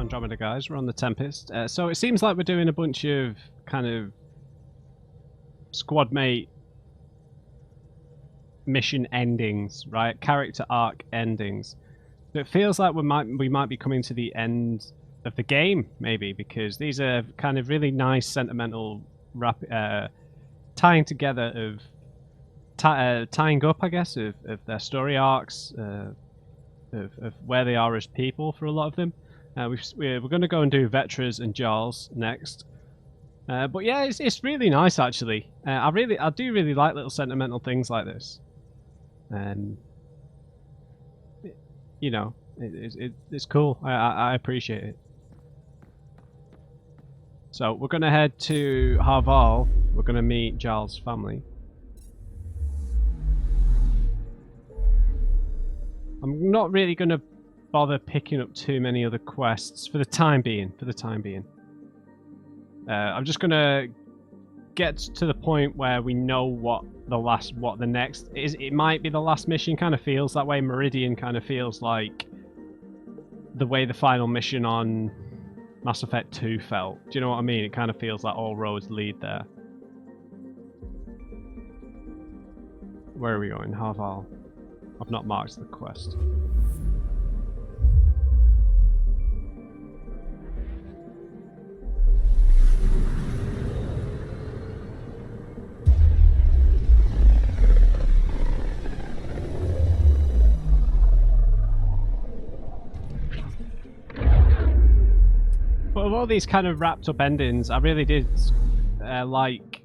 Andromeda guys. We're on the Tempest. So it seems like we're doing a bunch of kind of squad mate mission endings, right? Character arc endings. So it feels like we might be coming to the end of the game, maybe, because these are kind of really nice sentimental tying together of tying up, I guess, of their story arcs, of where they are as people for a lot of them. We're going to go and do Vetras and Jarls next. But yeah, it's really nice actually. I do really like little sentimental things like this. You know, it's cool. I appreciate it. So we're going to head to Harval. We're going to meet Jarls' family. I'm not really going to bother picking up too many other quests for the time being. I'm just going to get to the point where we know what the next is. It might be the last mission. Kind of feels that way. Meridian kind of feels like the way the final mission on Mass Effect 2 felt. Do you know what I mean? It kind of feels like all roads lead there. Where are we going? Harval. I've not marked the quest. But of all these kind of wrapped up endings, I really did like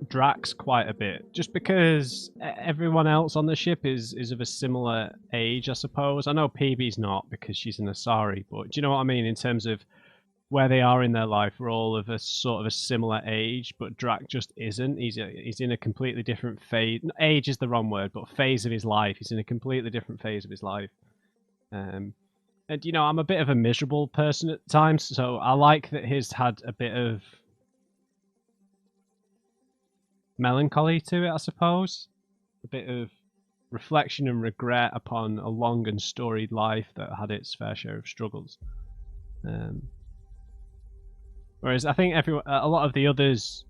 Drax quite a bit, just because everyone else on the ship is of a similar age, I suppose. I know PB's not because she's an Asari, but do you know what I mean in terms of where they are in their life? We're all of a sort of a similar age, but Drax just isn't. He's in a completely different phase. Age is the wrong word, but phase of his life. He's in a completely different phase of his life. And you know, I'm a bit of a miserable person at times, so I like that his had a bit of melancholy to it, I suppose. A bit of reflection and regret upon a long and storied life that had its fair share of struggles. Whereas I think a lot of the others,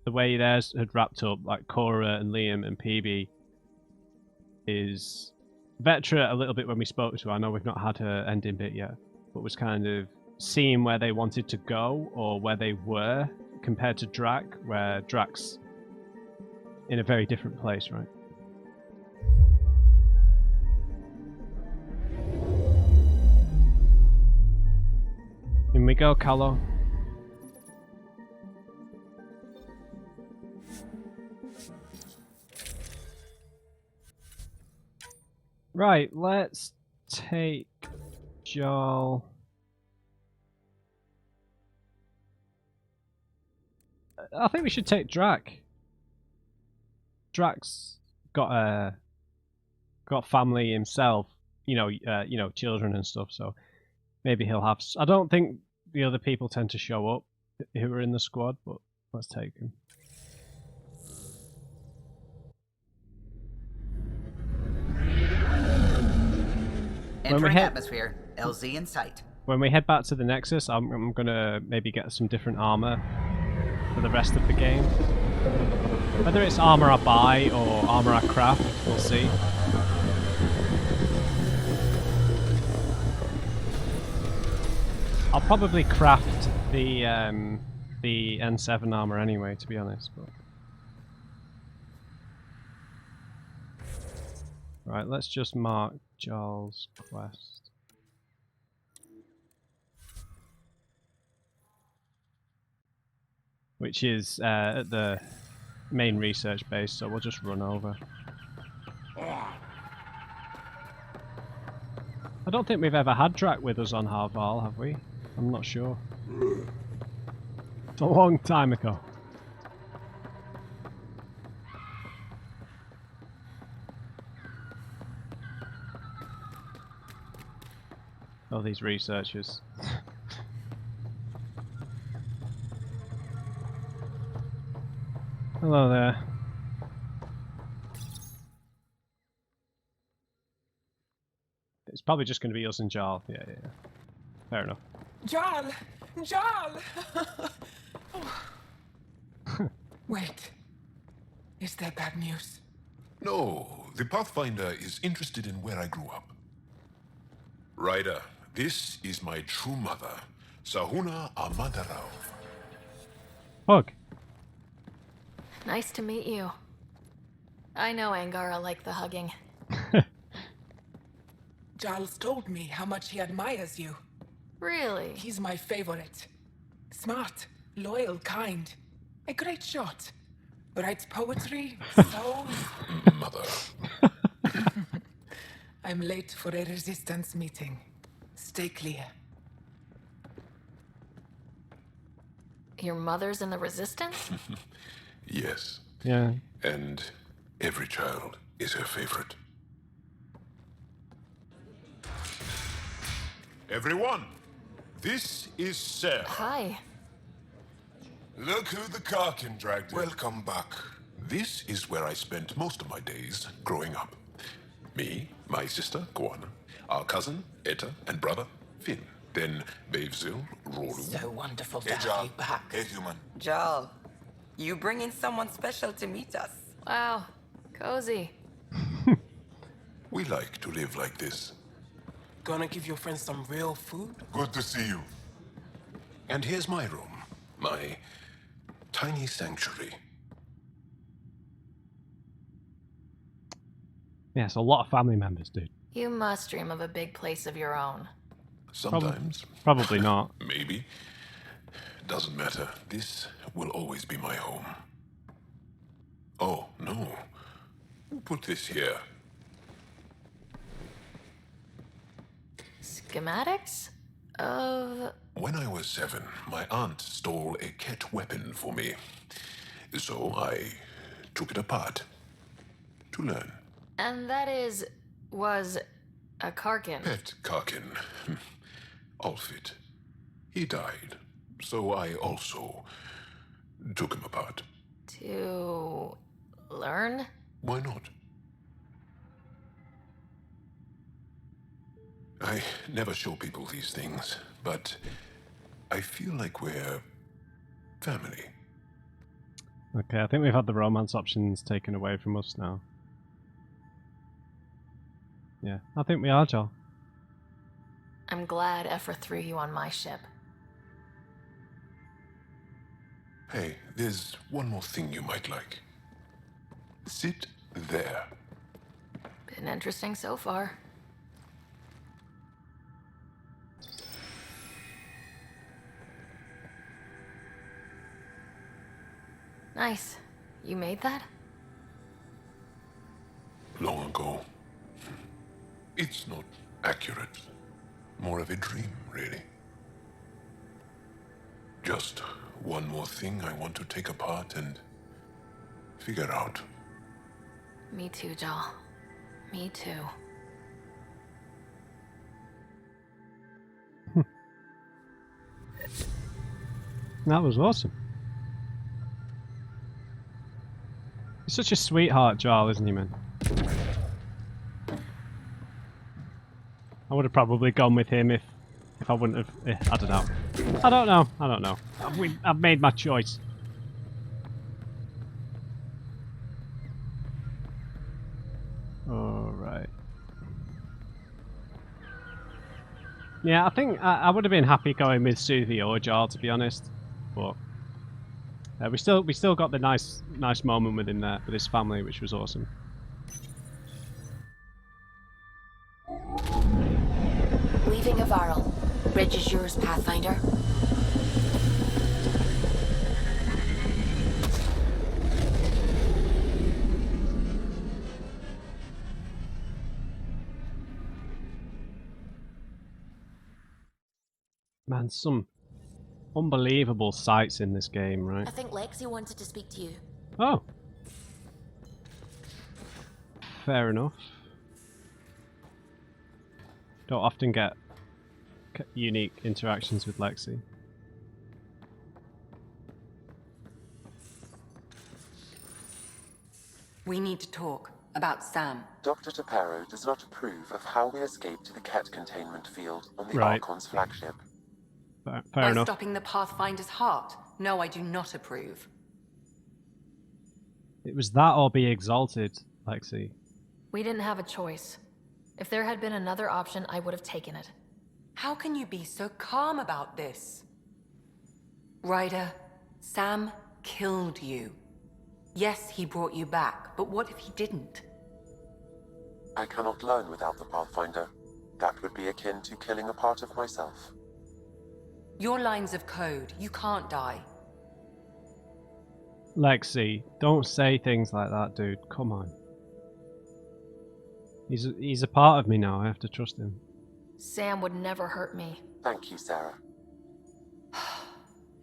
the way theirs had wrapped up, like Cora and Liam and PB, is Vetra a little bit when we spoke to her. I know we've not had her ending bit yet, but was kind of seeing where they wanted to go or where they were compared to Drac, where Drac's in a very different place, right? In we go, Calo. Right, let's take Jarl. I think we should take Drac. Drac's got family himself, you know, children and stuff. So maybe he'll have. I don't think the other people tend to show up who are in the squad, but let's take him. Entering atmosphere, LZ in sight. When we head back to the Nexus, I'm gonna maybe get some different armor for the rest of the game. Whether it's armor I buy or armor I craft, we'll see. I'll probably craft the N7 armor anyway, to be honest. But right, let's just mark Jarl's quest. Which is at the main research base, so we'll just run over. I don't think we've ever had Drac with us on Harval, have we? I'm not sure. It's a long time ago. Oh, these researchers. Hello there. It's probably just going to be us and Jarl. Yeah. Fair enough. Jarl! Jarl! Wait. Is there bad news? No, the Pathfinder is interested in where I grew up. Ryder, this is my true mother, Sahuna Amadarau. Hug. Nice to meet you. I know Angara liked the hugging. Jarl's told me how much he admires you. Really? He's my favorite. Smart, loyal, kind. A great shot. Writes poetry, so... Mother. I'm late for a resistance meeting. Stay clear. Your mother's in the Resistance? Yes. Yeah. And every child is her favorite. Everyone, this is Sarah. Hi. Look who the Karkin dragged in. Welcome back. This is where I spent most of my days growing up. Me, my sister, Koana, our cousin, Etta, and brother, Finn. Then Bavzil, Rolu. So wonderful to have you back. Hey, human. Jarl, you bringing someone special to meet us. Wow. Cozy. We like to live like this. Gonna give your friends some real food? Good to see you. And here's my room. My tiny sanctuary. Yes, a lot of family members, dude. You must dream of a big place of your own. Sometimes. Probably not. Maybe. Doesn't matter. This will always be my home. Oh, no. Put this here. Schematics? Of... When I was 7, my aunt stole a Kett weapon for me. So I took it apart. To learn. And that was a Karkin. Pet Karkin. Alfit. He died. So I also took him apart. To learn? Why not? I never show people these things, but I feel like we're family. Okay, I think we've had the romance options taken away from us now. Yeah, I think we are, Joel. I'm glad Ephra threw you on my ship. Hey, there's one more thing you might like. Sit there. Been interesting so far. Nice. You made that? Long ago. It's not accurate. More of a dream, really. Just one more thing I want to take apart and figure out. Me too, Joel. Me too. That was awesome. He's such a sweetheart, Joel, isn't he, man? I would have probably gone with him if I wouldn't have. I don't know. I don't know. I've made my choice. All right. Yeah, I think I would have been happy going with Suthi or Jarl, to be honest, but we still got the nice moment with him there with his family, which was awesome. Leaving Avaril. Bridge is yours, Pathfinder. Man, some unbelievable sights in this game, right? I think Lexi wanted to speak to you. Oh. Fair enough. Don't often get unique interactions with Lexi. We need to talk about Sam. Dr. Taparo does not approve of how we escaped to the Kett containment field on the Right. Archon's flagship. Fair By enough. stopping the Pathfinder's heart? No, I do not approve. It was that or be exalted, Lexi. We didn't have a choice. If there had been another option, I would have taken it. How can you be so calm about this? Ryder, Sam killed you. Yes, he brought you back, but what if he didn't? I cannot learn without the Pathfinder. That would be akin to killing a part of myself. Your lines of code, you can't die. Lexi, don't say things like that, dude. Come on. He's a part of me now. I have to trust him. Sam would never hurt me. Thank you, Sarah.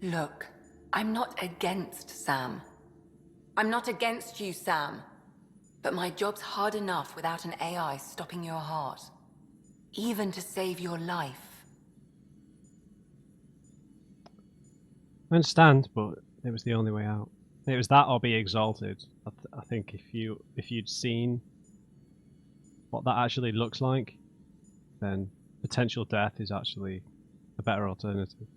Look, I'm not against Sam. I'm not against you, Sam. But my job's hard enough without an AI stopping your heart. Even to save your life. I understand, but it was the only way out. It was that or be exalted. I think if you'd seen what that actually looks like, then potential death is actually a better alternative.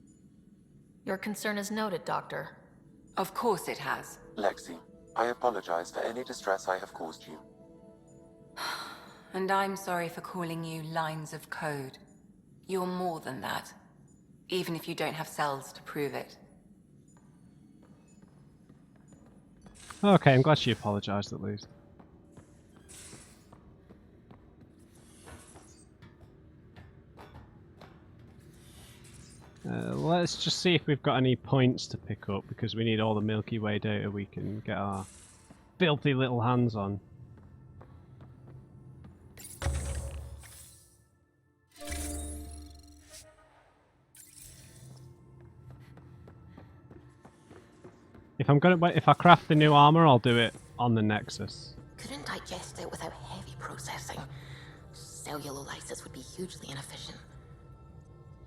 Your concern is noted, Doctor. Of course it has. Lexi, I apologize for any distress I have caused you. And I'm sorry for calling you lines of code. You're more than that. Even if you don't have cells to prove it. Okay, I'm glad she apologised at least. Let's just see if we've got any points to pick up, because we need all the Milky Way data we can get our filthy little hands on. If I craft the new armor, I'll do it on the Nexus. Couldn't digest it without heavy processing. Cellulolysis would be hugely inefficient.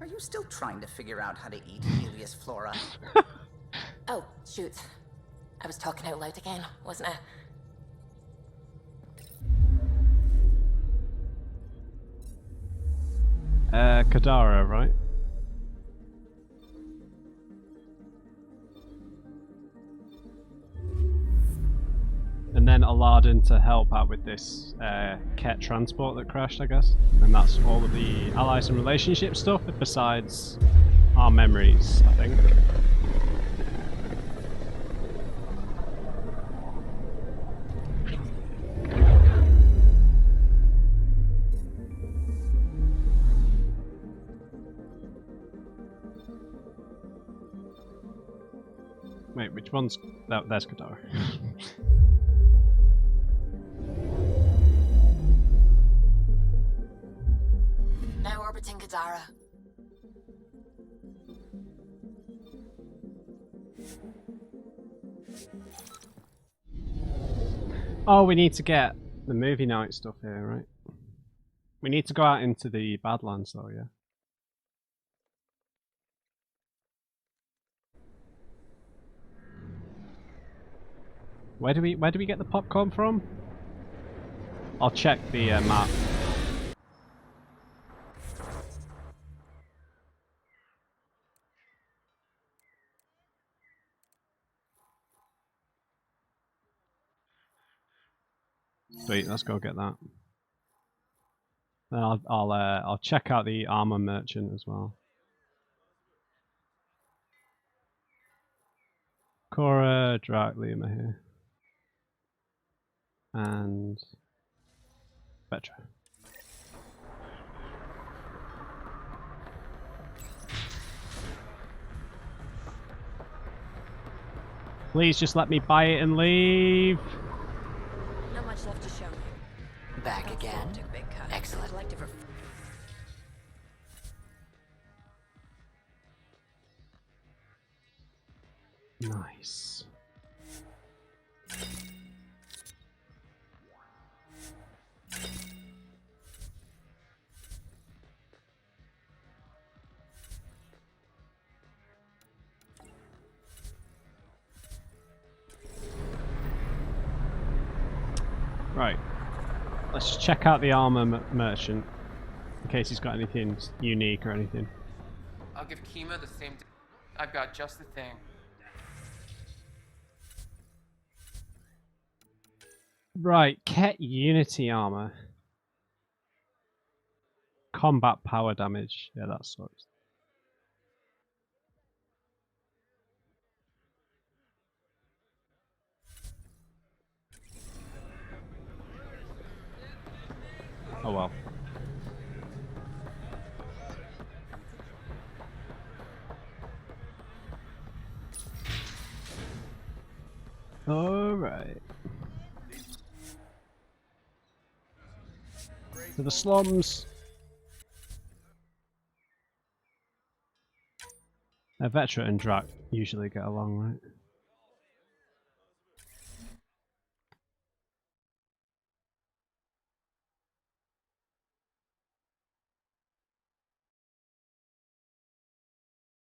Are you still trying to figure out how to eat Helios flora? Oh, shoot. I was talking out loud again, wasn't I? Kadara, right? And then Aladdin to help out with this Kett transport that crashed, I guess. And that's all of the allies and relationship stuff, besides our memories, I think. Wait, which one's... Oh, there's Kadara. Now orbiting Kadara. Oh, we need to get the movie night stuff here, right? We need to go out into the Badlands though, yeah? Where do we get the popcorn from? I'll check the map. Sweet, let's go get that. Then I'll check out the armor merchant as well. Cora, Drak, Liam are here. And Petra. Please just let me buy it and leave. Not much left to show. Back again? Excellent. Nice. Right. Let's check out the armor merchant in case he's got anything unique or anything. I'll give chemo the same day. I've got just the thing. Right, Kett Unity armor. Combat power damage. Yeah, that sucks. Oh well. Alright. To the slums. A veteran and Drac usually get along, right?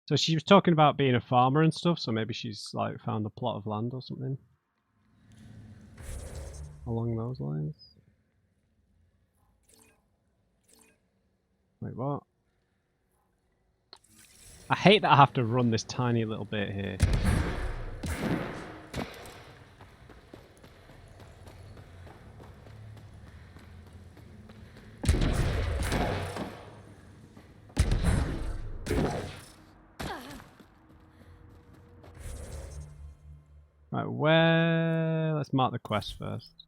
So she was talking about being a farmer and stuff, so maybe she's like found a plot of land or something along those lines. Wait, what? I hate that I have to run this tiny little bit here. Right, where... Let's mark the quest first.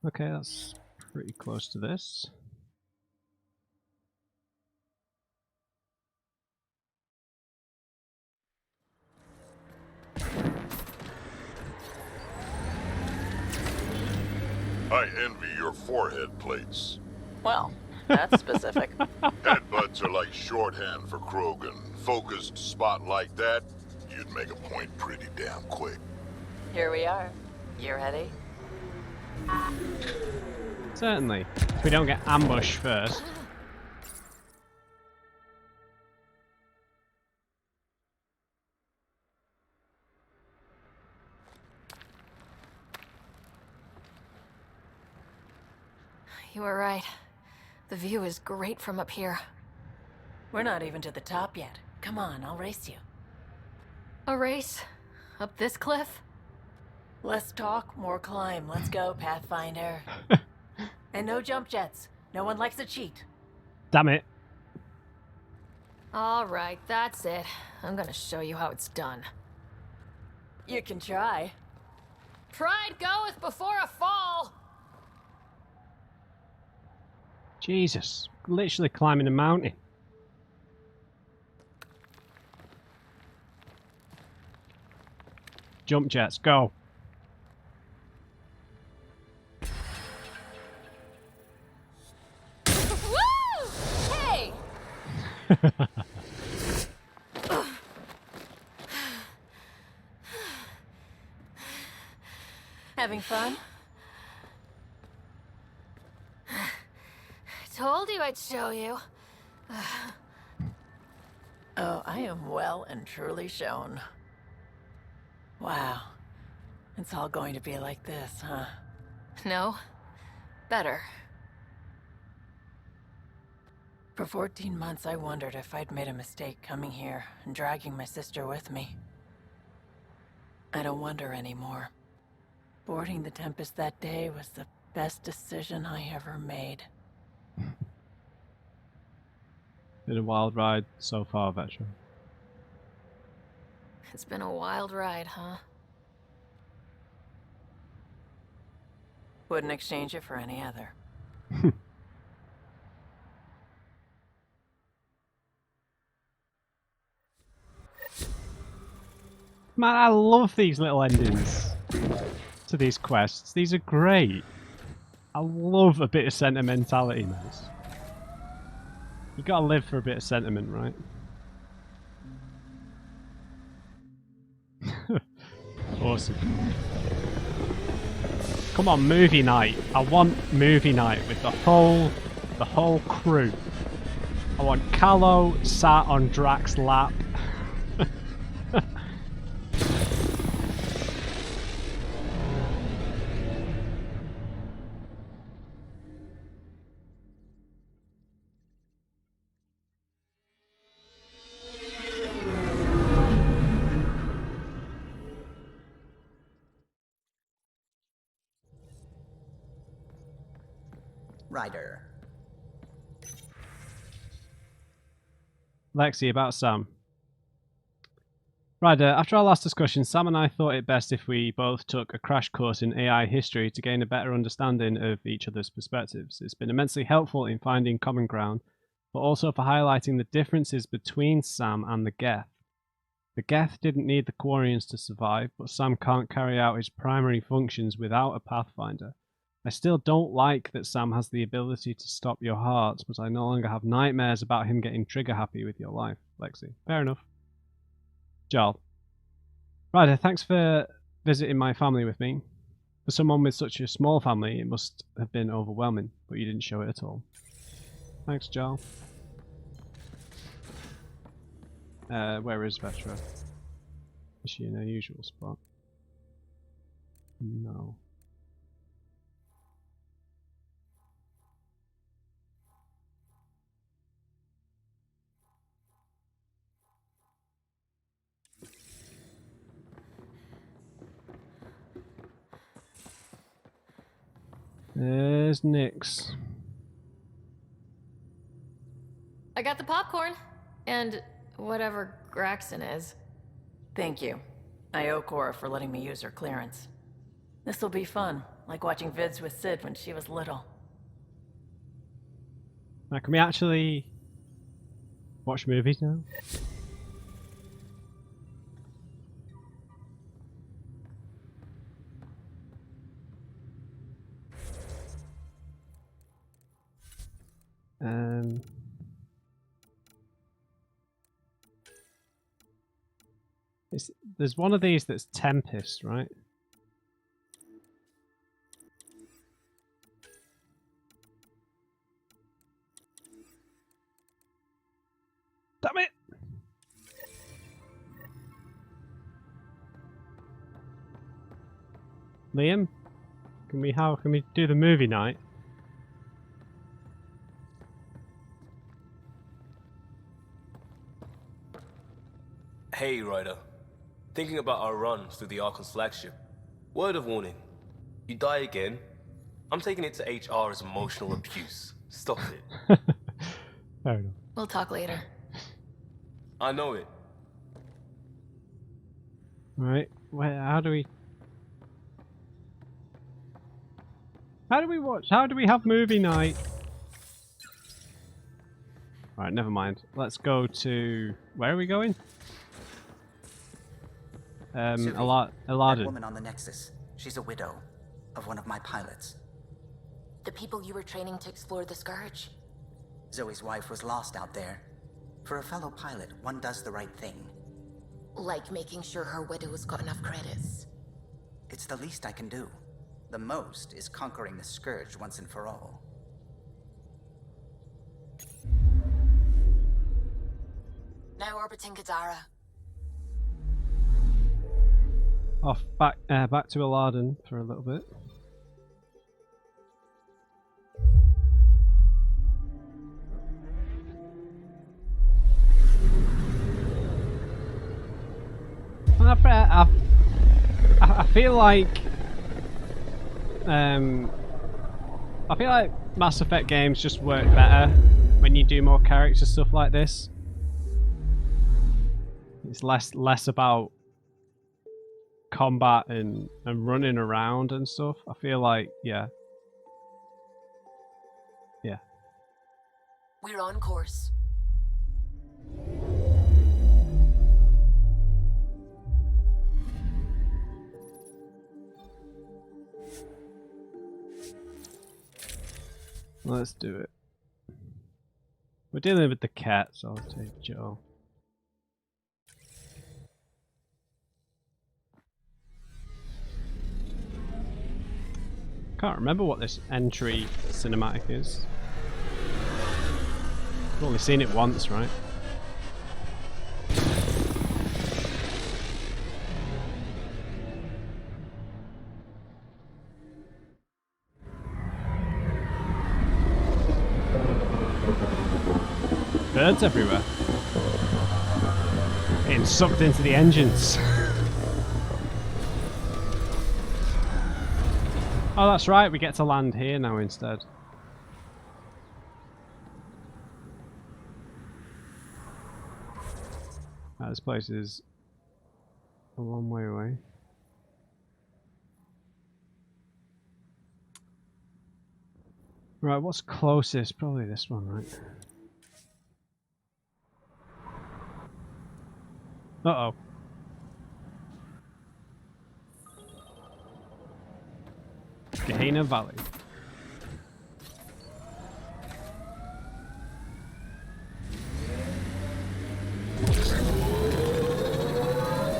Okay, that's pretty close to this. I envy your forehead plates. Well, that's specific. Headbutts are like shorthand for Krogan. Focused spot like that, you'd make a point pretty damn quick. Here we are. You ready? Certainly. If we don't get ambushed first. You were right. The view is great from up here. We're not even to the top yet. Come on, I'll race you. A race? Up this cliff? Less talk, more climb. Let's go, Pathfinder. And no jump jets. No one likes a cheat. Damn it. Alright, that's it. I'm gonna show you how it's done. You can try. Pride goeth before a fall! Jesus. Literally climbing a mountain. Jump jets, go. Woo! Hey! Having fun? Told you I'd show you. Oh, I am well and truly shown. Wow. It's all going to be like this, huh? No. Better. For 14 months, I wondered if I'd made a mistake coming here and dragging my sister with me. I don't wonder anymore. Boarding the Tempest that day was the best decision I ever made. Been a wild ride so far, veteran. It's been a wild ride, huh? Wouldn't exchange it for any other. Man, I love these little endings to these quests. These are great. I love a bit of sentimentality, mate. You gotta live for a bit of sentiment, right? Awesome. Come on, movie night. I want movie night with the whole crew. I want Callow sat on Drax's lap. Ryder. Lexi, about Sam. Ryder, after our last discussion, Sam and I thought it best if we both took a crash course in AI history to gain a better understanding of each other's perspectives. It's been immensely helpful in finding common ground, but also for highlighting the differences between Sam and the Geth. The Geth didn't need the Quarians to survive, but Sam can't carry out his primary functions without a Pathfinder. I still don't like that Sam has the ability to stop your heart, but I no longer have nightmares about him getting trigger happy with your life. Lexi. Fair enough. Jarl. Ryder, thanks for visiting my family with me. For someone with such a small family, it must have been overwhelming, but you didn't show it at all. Thanks, Jarl. Where is Vetra? Is she in her usual spot? No. There's Nyx. I got the popcorn. And whatever Graxon is. Thank you. I owe Cora for letting me use her clearance. This'll be fun, like watching vids with Sid when she was little. Now, can we actually watch movies now? There's one of these that's Tempest, right? Damn it! Liam, can we do the movie night? Hey, Ryder. Thinking about our run through the Archon's flagship. Word of warning. You die again, I'm taking it to HR as emotional abuse. Stop it. Fair enough. We'll talk later. I know it. Right. How do we watch? How do we have movie night? Alright, never mind. Let's go to... Where are we going? That Aladdin. woman on the Nexus. She's a widow of one of my pilots. The people you were training to explore the Scourge? Zoe's wife was lost out there. For a fellow pilot, one does the right thing. Like making sure her widow's got enough credits. It's the least I can do. The most is conquering the Scourge once and for all. Now orbiting Gadara. Off back to Aladdin for a little bit. I feel like Mass Effect games just work better when you do more character stuff like this. It's less about combat and running around and stuff. I feel like, yeah. We're on course. Let's do it. We're dealing with the cat, so I'll take Joe. Can't remember what this entry cinematic is. I've only seen it once, right? Birds everywhere. Getting sucked into the engines. Oh, that's right, we get to land here now instead. This place is a long way away. Right, what's closest? Probably this one, right? Uh-oh. Gehenna Valley.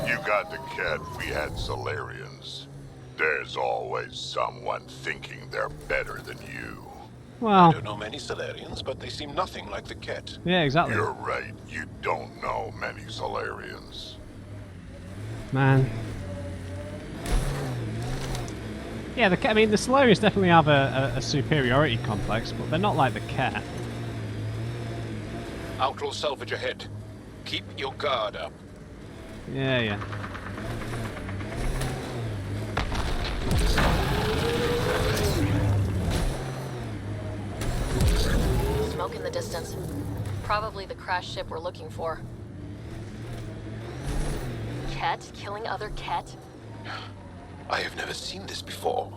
You got the Kett, we had Solarians. There's always someone thinking they're better than you. Well, I don't know many Solarians, but they seem nothing like the Kett. Yeah, exactly. You're right, you don't know many Solarians. Man. Yeah, I mean, the Solarians definitely have a superiority complex, but they're not like the Kett. Outlaw salvage ahead. Keep your guard up. Yeah, yeah. Smoke in the distance. Probably the crashed ship we're looking for. Kett killing other Kett? I have never seen this before.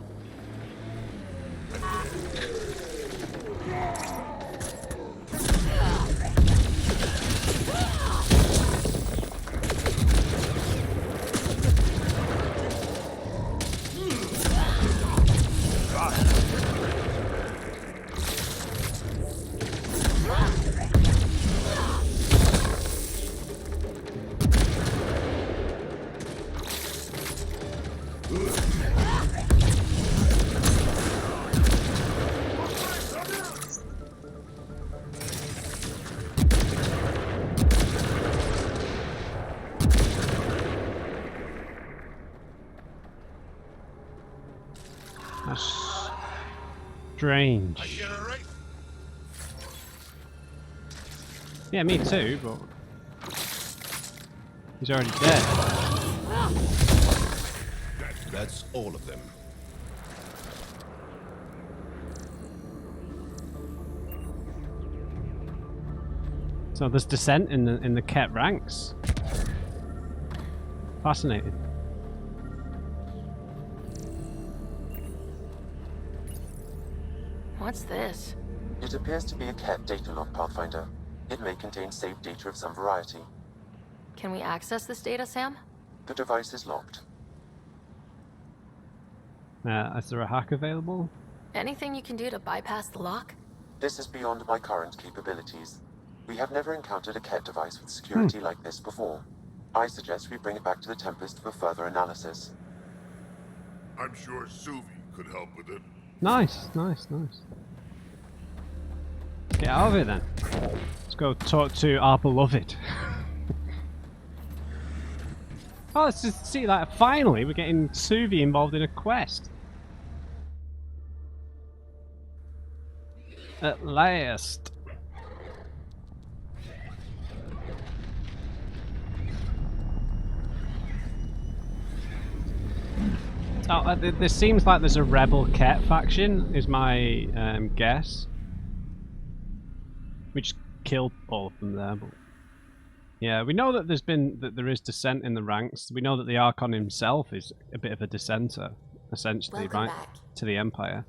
That's strange. Yeah, me too, but he's already dead. That's all of them. So there's dissent in the Kett ranks. Fascinating. What's this? It appears to be a Kett data log, Pathfinder. It may contain saved data of some variety. Can we access this data, Sam? The device is locked. Is there a hack available? Anything you can do to bypass the lock? This is beyond my current capabilities. We have never encountered a Kett device with security like this before. I suggest we bring it back to the Tempest for further analysis. I'm sure Suvi could help with it. Nice, nice, nice. Get out of it then. Let's go talk to our beloved. Oh, let's just see that. Finally, we're getting Suvi involved in a quest. At last. Oh, there seems like there's a rebel Kett faction, is my guess. We just killed all of them there, but yeah, we know that there is dissent in the ranks. We know that the Archon himself is a bit of a dissenter, essentially, Welcome right? back. To the Empire.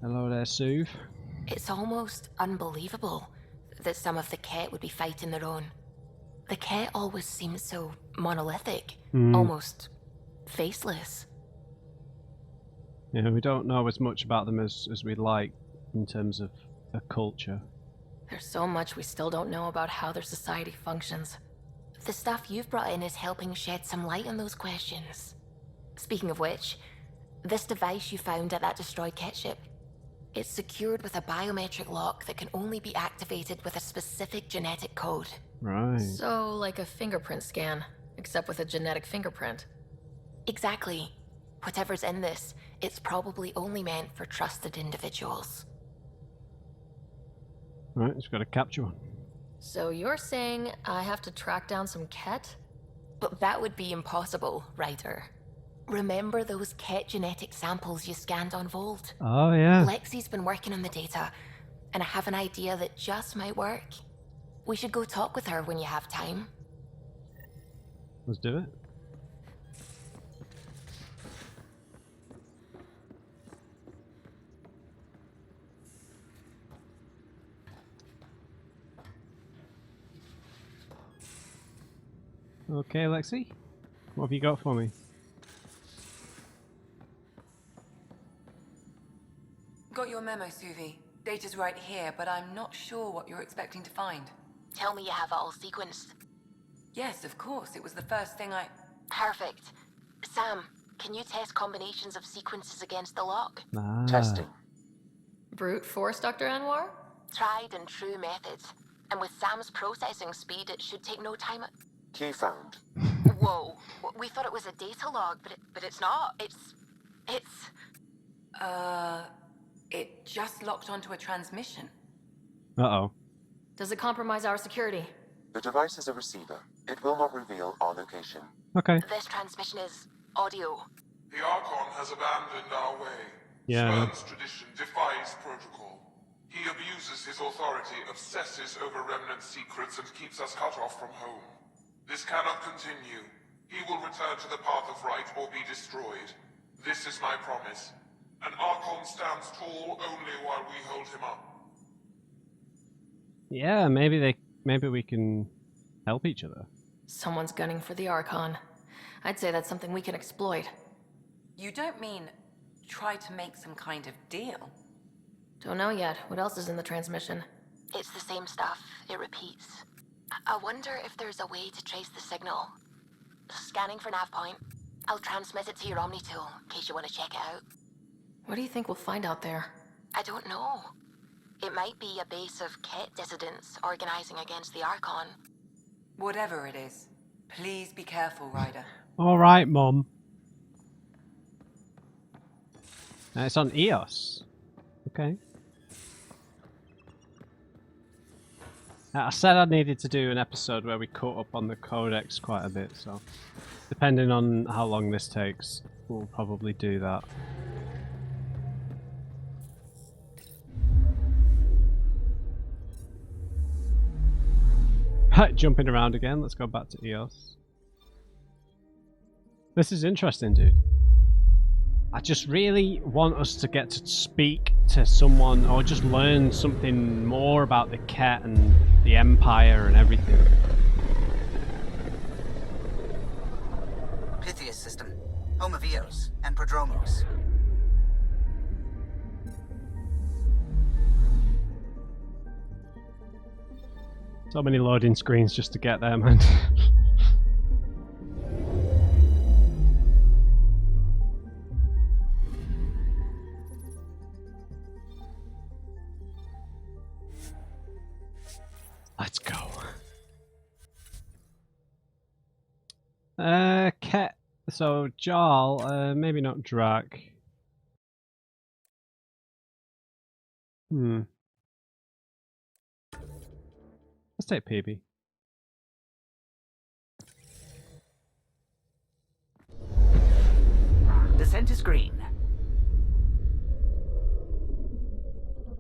Hello there, Suv. It's almost unbelievable that some of the Kett would be fighting their own. The Kett always seems so monolithic, almost faceless. Yeah, we don't know as much about them as we'd like in terms of a culture. There's so much we still don't know about how their society functions. The stuff you've brought in is helping shed some light on those questions. Speaking of which, this device you found at that destroyed Kett ship, It's secured with a biometric lock that can only be activated with a specific genetic code. Right. So, like a fingerprint scan, except with a genetic fingerprint. Exactly. Whatever's in this, it's probably only meant for trusted individuals. Right, just gotta capture one. So you're saying I have to track down some Kett? But that would be impossible, Ryder. Remember those Kett genetic samples you scanned on Volt? Oh, yeah. Lexi's been working on the data, and I have an idea that just might work. We should go talk with her when you have time. Let's do it. Okay, Lexi, what have you got for me? Got your memo, Suvi. Data's right here, but I'm not sure what you're expecting to find. Tell me you have it all sequenced. Yes, of course. It was the first thing I... Perfect. Sam, can you test combinations of sequences against the lock? Ah. Testing. Brute force, Dr. Anwar? Tried and true methods. And with Sam's processing speed, it should take no time. Key found. Whoa. We thought it was a data log, but it's not. It's... It just locked onto a transmission. Uh-oh. Does it compromise our security? The device is a receiver. It will not reveal our location. Okay. This transmission is audio. The Archon has abandoned our way. Yeah. Spurn's tradition defies protocol. He abuses his authority, obsesses over remnant secrets, and keeps us cut off from home. This cannot continue. He will return to the path of right or be destroyed. This is my promise. An Archon stands tall only while we hold him up. Yeah, maybe we can help each other. Someone's gunning for the Archon. I'd say that's something we can exploit. You don't mean try to make some kind of deal? Don't know yet. What else is in the transmission? It's the same stuff. It repeats. I wonder if there's a way to trace the signal. Scanning for nav point. I'll transmit it to your Omni tool in case you want to check it out. What do you think we'll find out there? I don't know. It might be a base of Kett dissidents organizing against the Archon. Whatever it is, please be careful, Ryder. Alright, Mum. It's on EOS. Okay. I said I needed to do an episode where we caught up on the Codex quite a bit, so depending on how long this takes, we'll probably do that. Jumping around again, let's go back to EOS. This is interesting, dude. I just really want us to get to speak to someone or just learn something more about the Kett and the Empire and everything. Pythias system, home of Eos and Prodromos. So many loading screens just to get there, man. Let's go. Kett. So Jarl, maybe not Drac. Let's take PB. Descent is green.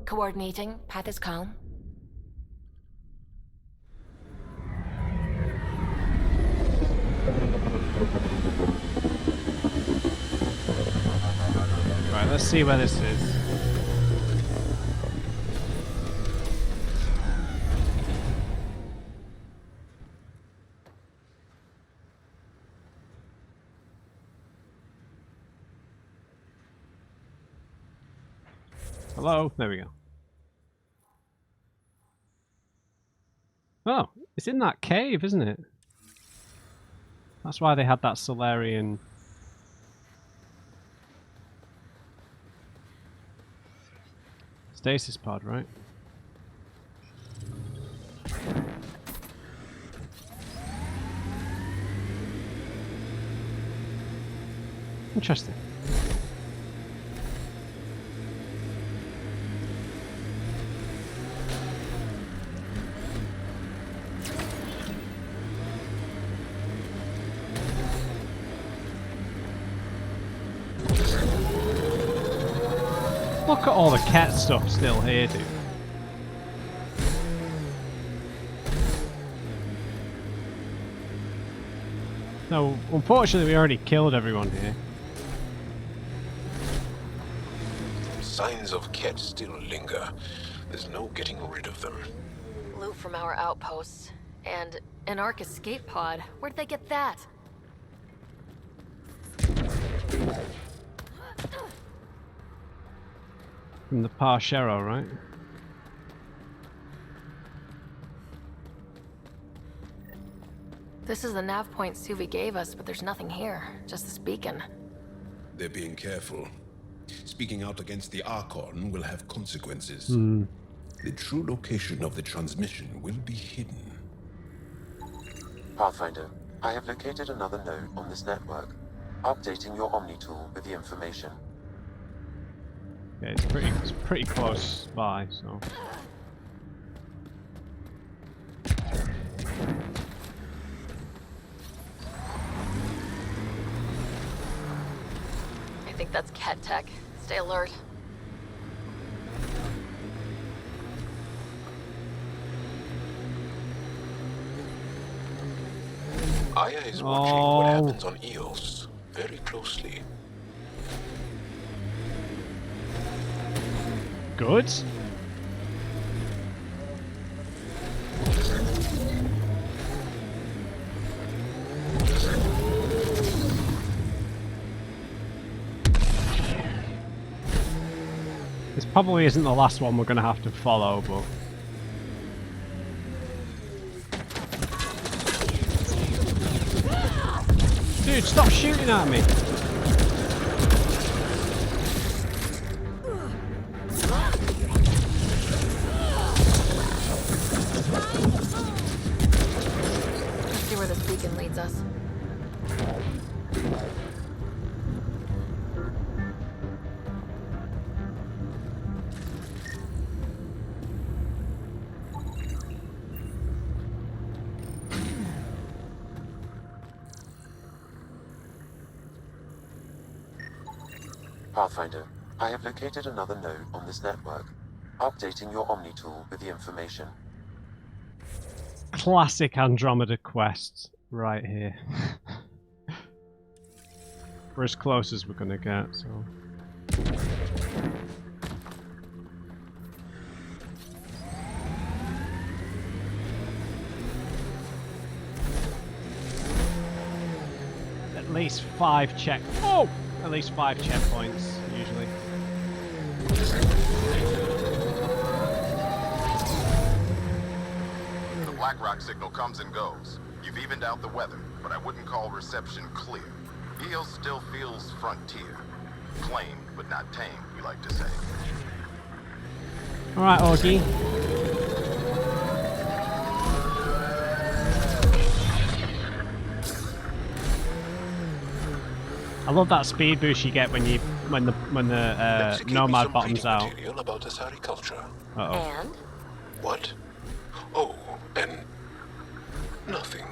Coordinating. Path is calm. Right, let's see where this is. Hello? There we go. Oh, it's in that cave, isn't it? That's why they had that Solarian. Stasis pod, right? Interesting. Look at all the Kett stuff still here, dude. No, unfortunately we already killed everyone here. Signs of Kett still linger. There's no getting rid of them. Loot from our outposts. And an Ark escape pod. Where'd they get that? From the Parshero, right? This is the nav point Suvi gave us, but there's nothing here. Just this beacon. They're being careful. Speaking out against the Archon will have consequences. The true location of the transmission will be hidden. Pathfinder, I have located another node on this network. Updating your Omni tool with the information. Yeah, it's pretty close by, so. I think that's Kett tech. Stay alert. Aya is watching what happens on Eos very closely. Good. This probably isn't the last one we're going to have to follow, but... Dude, stop shooting at me! Let's see where this beacon leads us. Pathfinder, I have located another node on this network. Updating your Omni tool with the information. Classic Andromeda quest right here. We're as close as we're gonna get, so. At least 5 check. Oh! At least 5 checkpoints, usually. The BlackRock signal comes and goes. You've evened out the weather, but I wouldn't call reception clear. Eos still feels frontier. Claimed, but not tamed, we like to say. Alright, Augie. I love that speed boost you get when the Nomad bottoms out. About Asari culture. And? What? Oh, and nothing.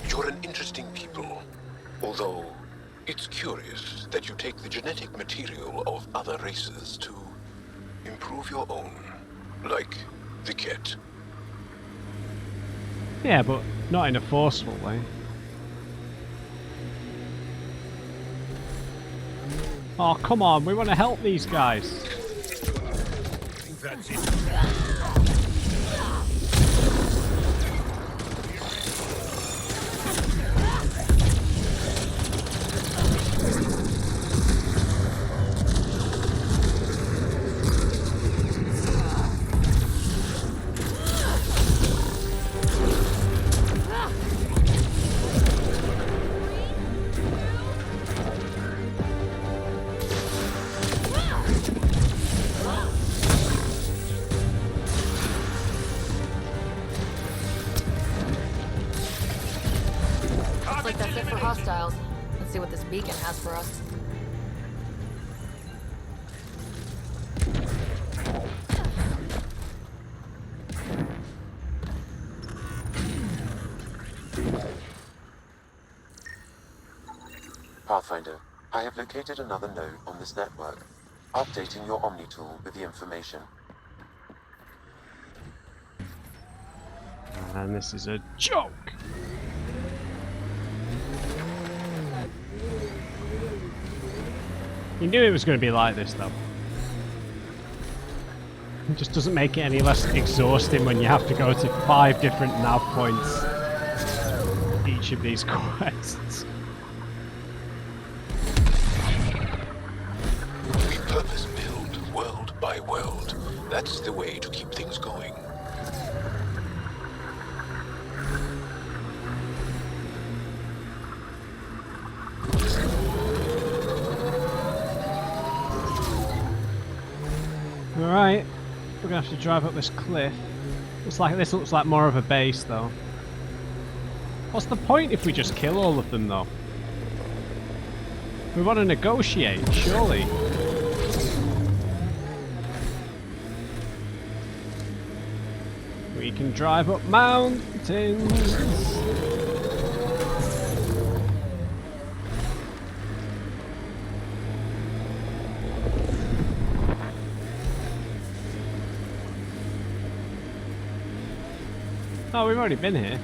You're an interesting people, although it's curious that you take the genetic material of other races to improve your own, like the Kett. Yeah, but not in a forceful way. Oh, come on, we want to help these guys. I think that's it. hostiles. Let's see what this beacon has for us. Pathfinder, I have located another node on this network. Updating your Omni tool with the information. And this is a joke. You knew it was going to be like this, though. It just doesn't make it any less exhausting when you have to go to 5 different nav points each of these quests. We purpose build world by world. That's the way to keep things going. Alright, we're gonna have to drive up this cliff. This looks like more of a base, though. What's the point if we just kill all of them, though? We want to negotiate, surely. We can drive up mountains. Oh, we've already been here.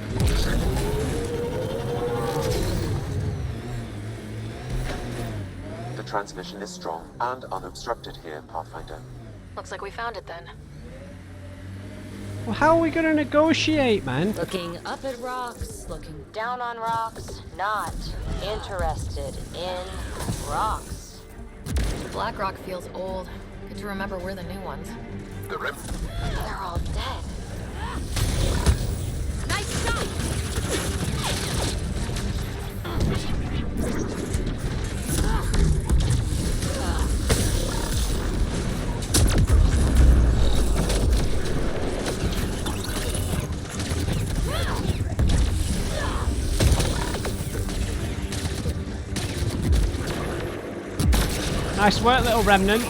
The transmission is strong and unobstructed here, Pathfinder. Looks like we found it then. Well, how are we gonna negotiate, man? Looking up at rocks, looking down on rocks, not interested in rocks. Blackrock feels old. Good to remember we're the new ones. The rep. They're all dead. Nice shot! Nice work, little remnant.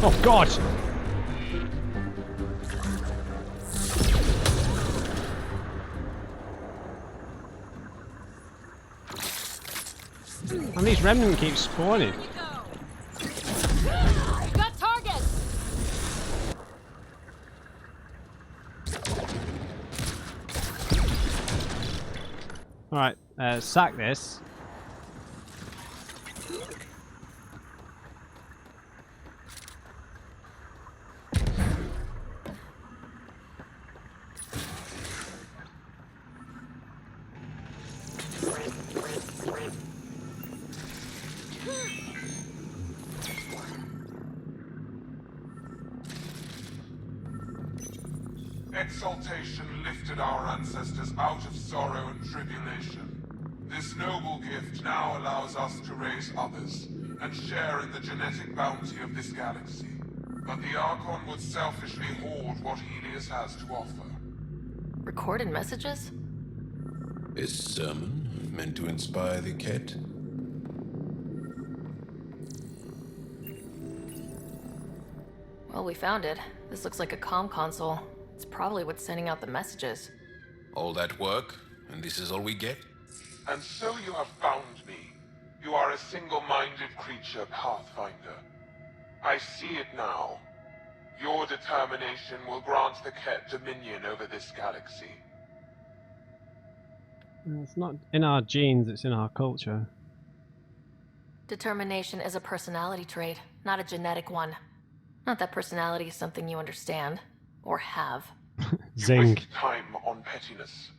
Oh, God. And these remnant keep spawning. Got targets! Alright, sack this. Exaltation lifted our ancestors out of sorrow and tribulation. This noble gift now allows us to raise others and share in the genetic bounty of this galaxy. But the Archon would selfishly hoard what Helios has to offer. Recorded messages? Is sermon meant to inspire the Kett? Well, we found it. This looks like a comm console. It's probably what's sending out the messages. All that work, and this is all we get? And so you have found me. You are a single-minded creature, Pathfinder. I see it now. Your determination will grant the Kett dominion over this galaxy. It's not in our genes, it's in our culture. Determination is a personality trait, not a genetic one. Not that personality is something you understand. Or have. Zing. You waste time on pettiness.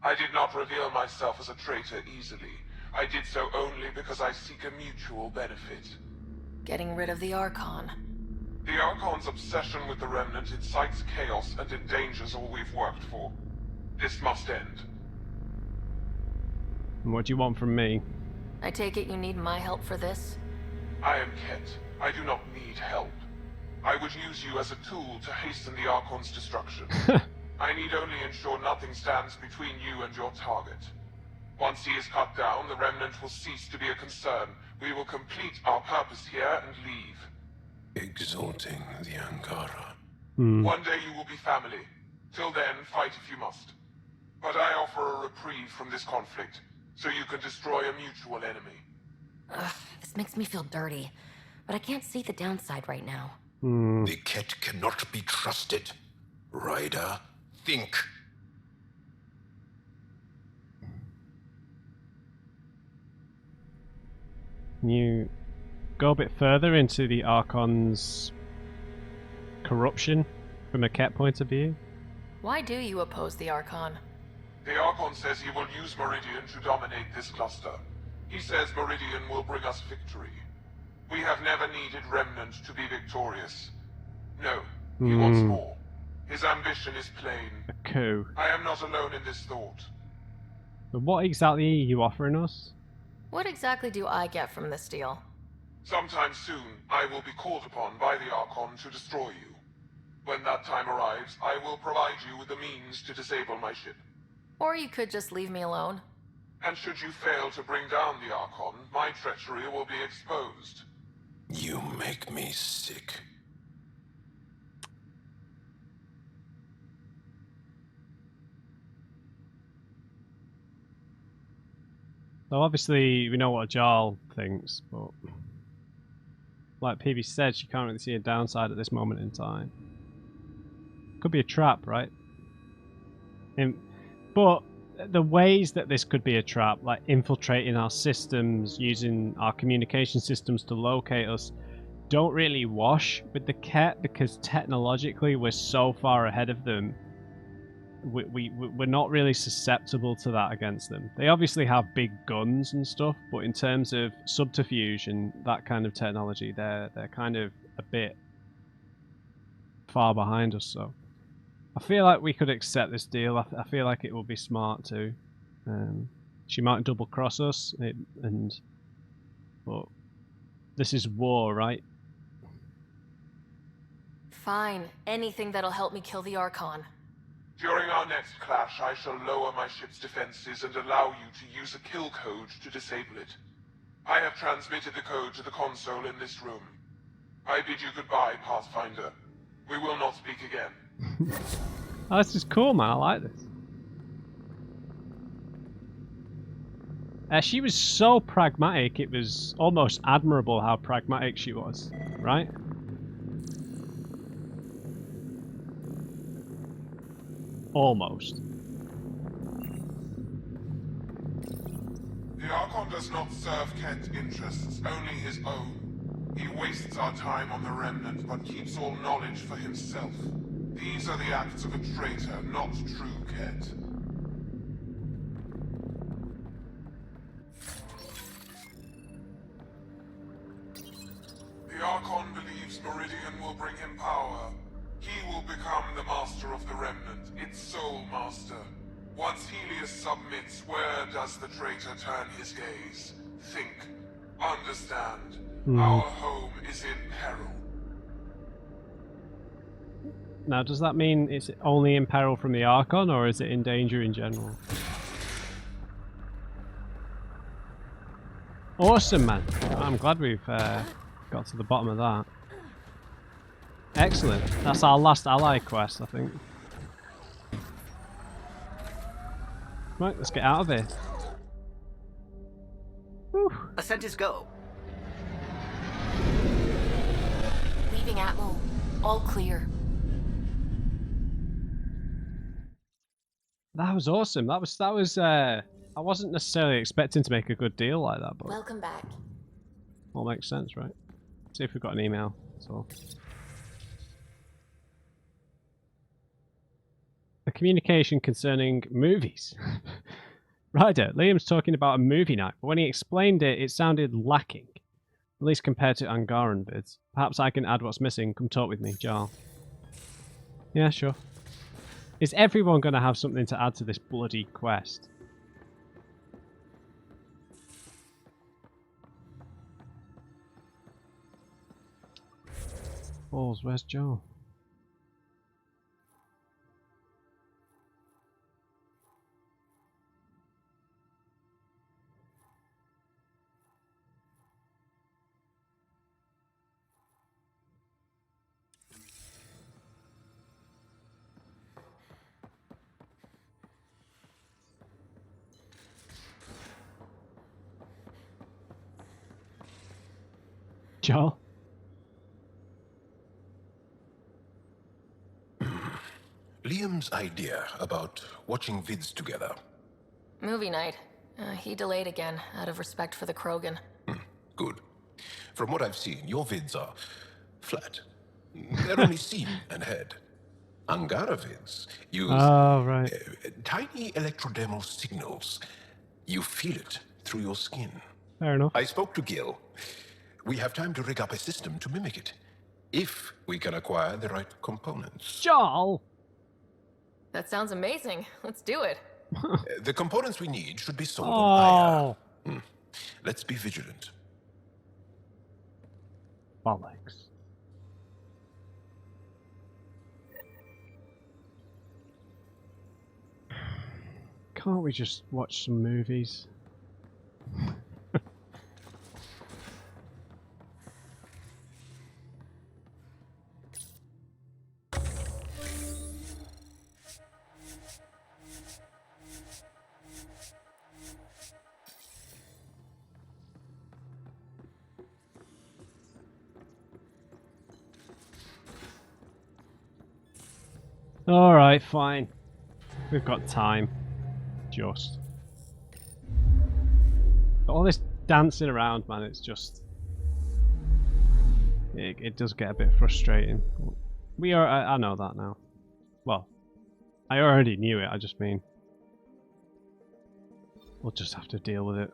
I did not reveal myself as a traitor easily. I did so only because I seek a mutual benefit. Getting rid of the Archon. The Archon's obsession with the Remnant incites chaos and endangers all we've worked for. This must end. And what do you want from me? I take it you need my help for this? I am Kett. I do not need help. I would use you as a tool to hasten the Archon's destruction. I need only ensure nothing stands between you and your target. Once he is cut down, the Remnant will cease to be a concern. We will complete our purpose here and leave. Exalting the Angara. One day you will be family. Till then, fight if you must. But I offer a reprieve from this conflict, so you can destroy a mutual enemy. Ugh, this makes me feel dirty, but I can't see the downside right now. The Kett cannot be trusted. Ryder, think. Can you go a bit further into the Archon's corruption from a Kett point of view? Why do you oppose the Archon? The Archon says he will use Meridian to dominate this cluster. He says Meridian will bring us victory. We have never needed Remnant to be victorious. No, he wants more. His ambition is plain. A coup. I am not alone in this thought. But what exactly are you offering us? What exactly do I get from this deal? Sometime soon, I will be called upon by the Archon to destroy you. When that time arrives, I will provide you with the means to disable my ship. Or you could just leave me alone. And should you fail to bring down the Archon, my treachery will be exposed. You make me sick. So obviously we know what Jarl thinks, but like PB said, she can't really see a downside at this moment in time. Could be a trap, right? But the ways that this could be a trap, like infiltrating our systems, using our communication systems to locate us, don't really wash with the Kett because technologically we're so far ahead of them. We're not really susceptible to that against them. They obviously have big guns and stuff, but in terms of subterfuge and that kind of technology, they're kind of a bit far behind us. So I feel like we could accept this deal. I feel like it will be smart too. She might double cross us, but this is war, right? Fine. Anything that'll help me kill the Archon. During our next clash, I shall lower my ship's defenses and allow you to use a kill code to disable it. I have transmitted the code to the console in this room. I bid you goodbye, Pathfinder. We will not speak again. Oh, this is cool, man. I like this. She was so pragmatic, it was almost admirable how pragmatic she was, right? Almost. The Archon does not serve Kett's interests, only his own. He wastes our time on the Remnant, but keeps all knowledge for himself. These are the acts of a traitor, not true Kett. The Archon believes Meridian will bring him power. He will become the master of the Remnant, its sole master. Once Helios submits, where does the traitor turn his gaze? Think. Understand. Our home is in peril. Now, does that mean it's only in peril from the Archon, or is it in danger in general? Awesome, man. I'm glad we've got to the bottom of that. Excellent. That's our last ally quest, I think. Right, let's get out of here. Whew. Ascent is go. Leaving Atmo. All clear. That was awesome. That was I wasn't necessarily expecting to make a good deal like that, but Welcome back. all makes sense, right? See if we've got an email. So a communication concerning movies. Ryder, Liam's talking about a movie night, but when he explained it, it sounded lacking. At least compared to Angaran vids. Perhaps I can add what's missing. Come talk with me, Jarl. Yeah, sure. Is everyone going to have something to add to this bloody quest? Balls, where's Joe? Joel? Liam's idea about watching vids together. Movie night. He delayed again, out of respect for the Krogan. Good. From what I've seen, your vids are flat. They're only seen and heard. Angara vids use right. tiny electrodermal signals. You feel it through your skin. Fair enough. I spoke to Gil. We have time to rig up a system to mimic it, if we can acquire the right components. Joel! That sounds amazing. Let's do it. The components we need should be sold on Aya. Let's be vigilant. Bollocks. Can't we just watch some movies? Alright, fine. We've got time. Just. But all this dancing around, man, it's just... It does get a bit frustrating. I know that now. Well, I already knew it, I just mean... We'll just have to deal with it.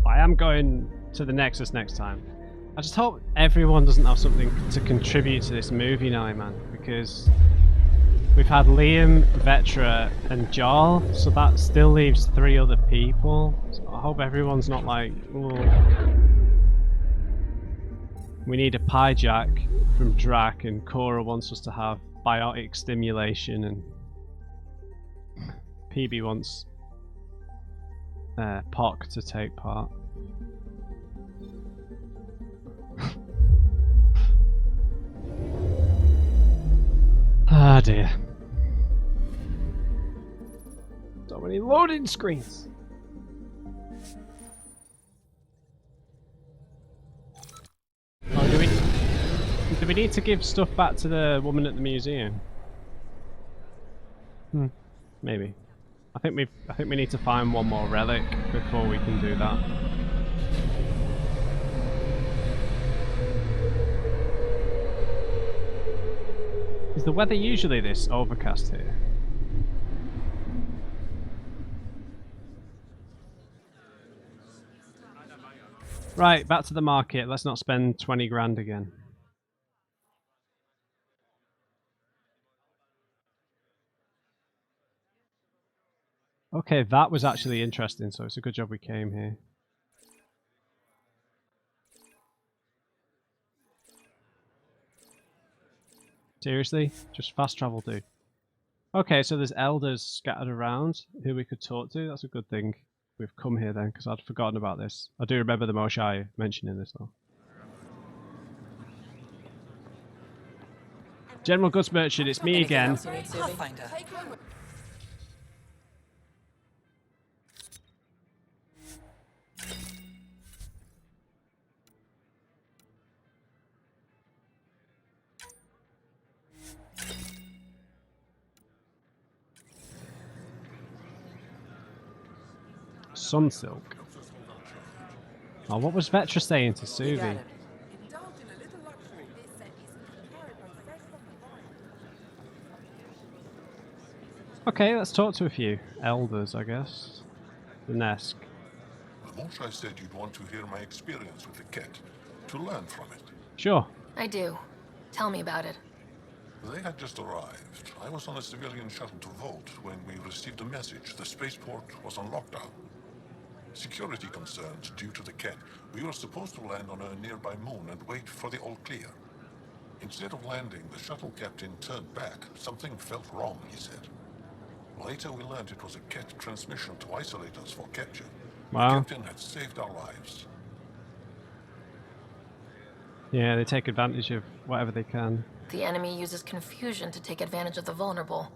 I am going to the Nexus next time. I just hope everyone doesn't have something to contribute to this movie now, man, because we've had Liam, Vetra, and Jarl, so that still leaves 3 other people. So I hope everyone's not like, oh. We need a pie jack from Drac, and Cora wants us to have biotic stimulation, and PB wants Pock to take part. Ah dear. So many loading screens. Oh, do we need to give stuff back to the woman at the museum? Maybe. I think we need to find one more relic before we can do that. Is the weather usually this overcast here? Right, back to the market. Let's not spend 20 grand again. Okay, that was actually interesting, so it's a good job we came here. Seriously? Just fast travel, dude. Okay, so there's elders scattered around who we could talk to. That's a good thing we've come here then, because I'd forgotten about this. I do remember the Moshai mentioning this though. General Goods Merchant, it's me again. Pathfinder. Sunsilk. Oh, what was Vetra saying to Suvi? Okay, let's talk to a few elders, I guess. The Nesk. The Moshai said you'd want to hear my experience with the Kett, to learn from it. Sure. I do. Tell me about it. They had just arrived. I was on a civilian shuttle to Volt when we received a message. The spaceport was on lockdown. Security concerns due to the Kett. We were supposed to land on a nearby moon and wait for the all clear. Instead of landing, the shuttle captain turned back. Something felt wrong, he said. Later we learned it was a Kett transmission to isolate us for capture. Wow. The captain had saved our lives. Yeah, they take advantage of whatever they can. The enemy uses confusion to take advantage of the vulnerable.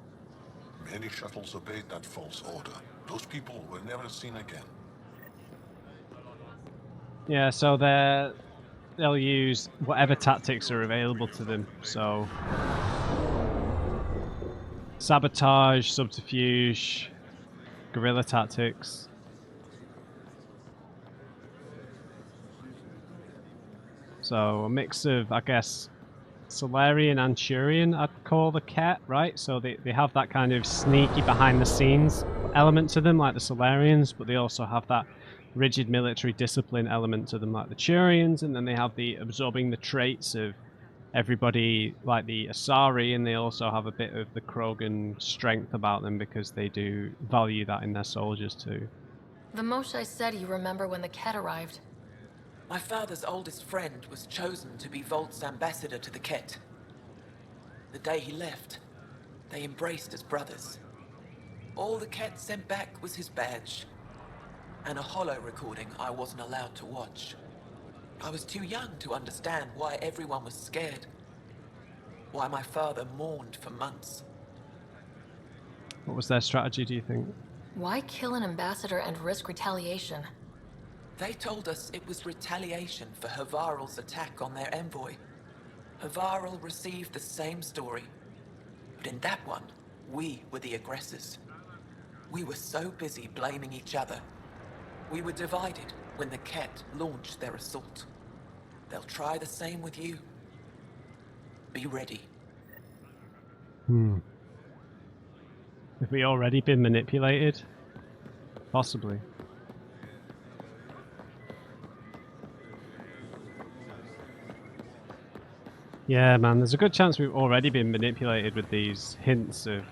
Many shuttles obeyed that false order. Those people were never seen again. Yeah, so they'll use whatever tactics are available to them. So sabotage, subterfuge, guerrilla tactics. So a mix of, I guess, Solarian and Turian, I'd call the Kett, right? So they have that kind of sneaky behind-the-scenes element to them, like the Solarians, but they also have that rigid military discipline element to them, like the Turians, and then they have the absorbing the traits of everybody, like the Asari, and they also have a bit of the Krogan strength about them because they do value that in their soldiers too. The Moshae said you remember when the Kett arrived. My father's oldest friend was chosen to be Volt's ambassador to the Kett. The day he left, they embraced as brothers. All the Kett sent back was his badge, and a holo recording I wasn't allowed to watch. I was too young to understand why everyone was scared, why my father mourned for months. What was their strategy, do you think? Why kill an ambassador and risk retaliation? They told us it was retaliation for Havarl's attack on their envoy. Havarl received the same story, but in that one, we were the aggressors. We were so busy blaming each other. We were divided when the Kett launched their assault. They'll try the same with you. Be ready. Have we already been manipulated? Possibly. Yeah, man, there's a good chance we've already been manipulated with these hints of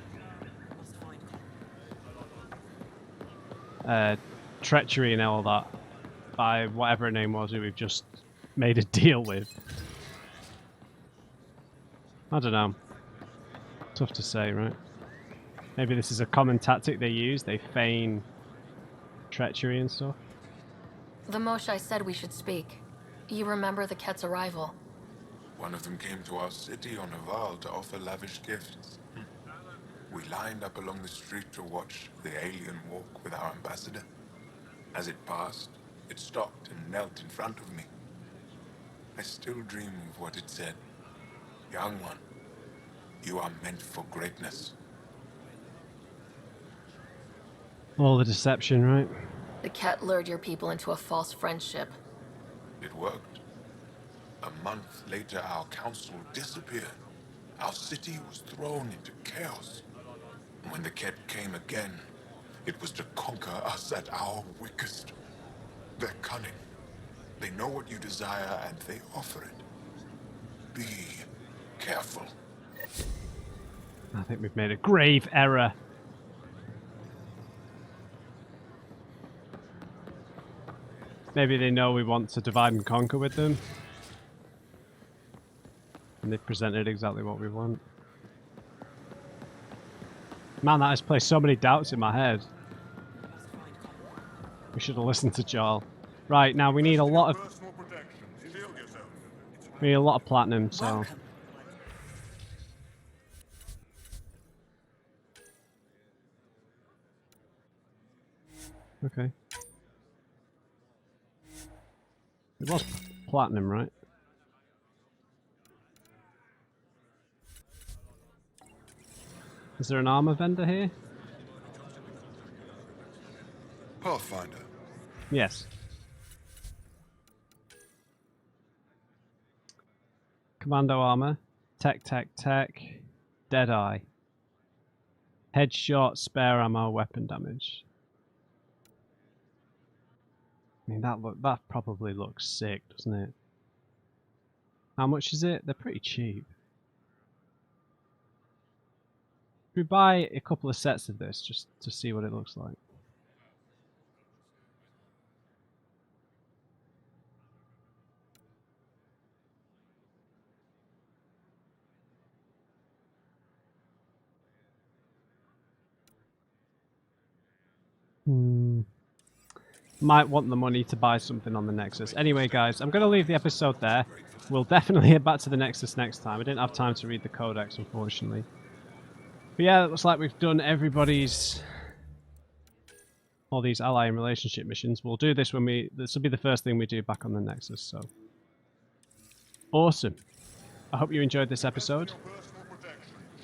treachery and all that by whatever her name was who we've just made a deal with. I don't know. Tough to say, right? Maybe this is a common tactic they use. They feign treachery and stuff. The Moshae said we should speak. You remember the Kett's arrival? One of them came to our city on Havarl to offer lavish gifts. We lined up along the street to watch the alien walk with our ambassador. As it passed, it stopped and knelt in front of me. I still dream of what it said. Young one, you are meant for greatness. All the deception, right? The Kett lured your people into a false friendship. It worked. A month later, our council disappeared. Our city was thrown into chaos. When the Kett came again, it was to conquer us at our weakest. They're cunning. They know what you desire and they offer it. Be careful. I think we've made a grave error. Maybe they know we want to divide and conquer with them. And they've presented exactly what we want. Man, that has placed so many doubts in my head. We should have listened to Jarl. Right, now we need a lot of... We need a lot of platinum, so... Okay. It was platinum, right? Is there an armor vendor here? Pathfinder. Yes. Commando armor. Tech, Deadeye. Headshot, spare ammo, weapon damage. I mean, that probably looks sick, doesn't it? How much is it? They're pretty cheap. We buy a couple of sets of this just to see what it looks like. Might want the money to buy something on the Nexus. Anyway, guys, I'm going to leave the episode there. We'll definitely head back to the Nexus next time. I didn't have time to read the codex, unfortunately. But yeah, it looks like we've done everybody's all these ally and relationship missions. We'll do this when this will be the first thing we do back on the Nexus, so. Awesome. I hope you enjoyed this episode.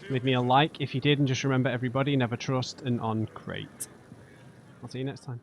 Leave me a like if you did, and just remember everybody, never trust an on crate. I'll see you next time.